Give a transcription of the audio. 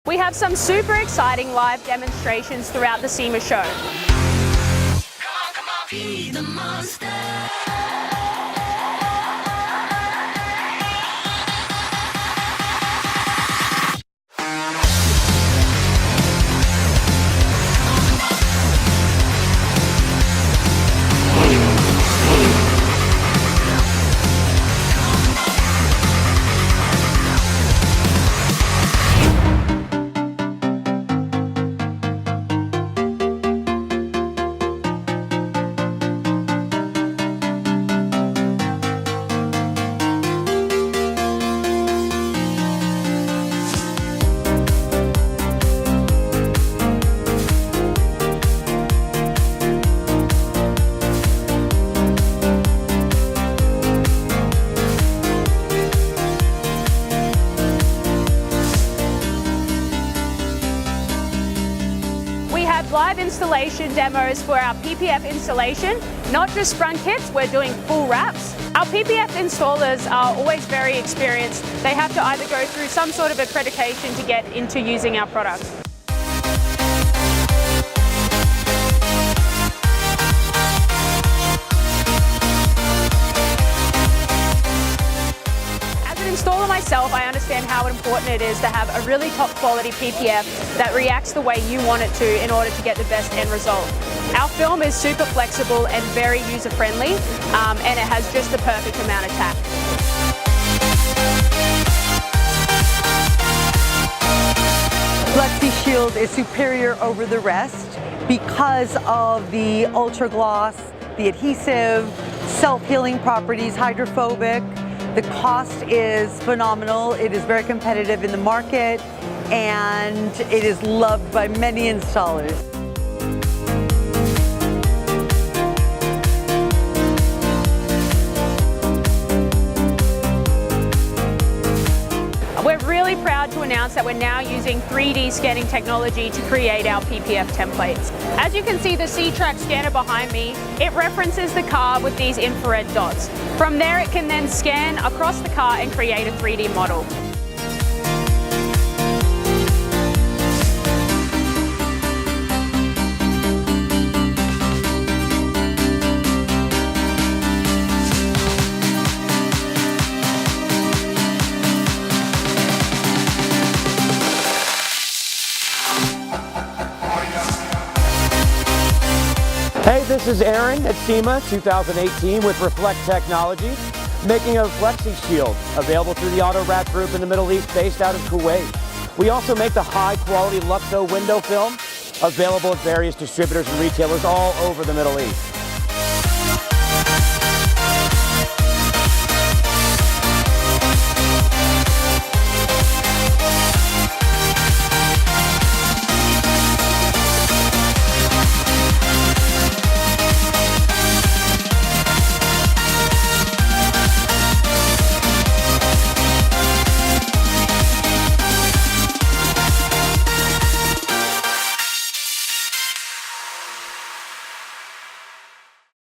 We have some super exciting live demonstrations throughout the SEMA Show. Come on, be the monster. Live installation demos for our PPF installation, not just front kits, we're doing full wraps. Our PPF installers are always very experienced. They have to either go through some sort of accreditation to get into using our product. Installer myself, I understand how important it is to have a really top quality PPF that reacts the way you want it to in order to get the best end result. Our film is super flexible and very user friendly, and it has just the perfect amount of tack. FlexiShield is superior over the rest because of the ultra gloss, the adhesive, self-healing properties, hydrophobic. The cost is phenomenal. It is very competitive in the market, and it is loved by many installers. We're really proud to announce that we're now using 3D scanning technology to create our PPF templates. As you can see the C-Track scanner behind me, it references the car with these infrared dots. From there it can then scan across the car and create a 3D model. Hey, this is Aaron at SEMA 2018 with Reflek Technologies, making a FlexiShield, available through the Auto Wrap Group in the Middle East, based out of Kuwait. We also make the high-quality Luxo window film, available at various distributors and retailers all over the Middle East.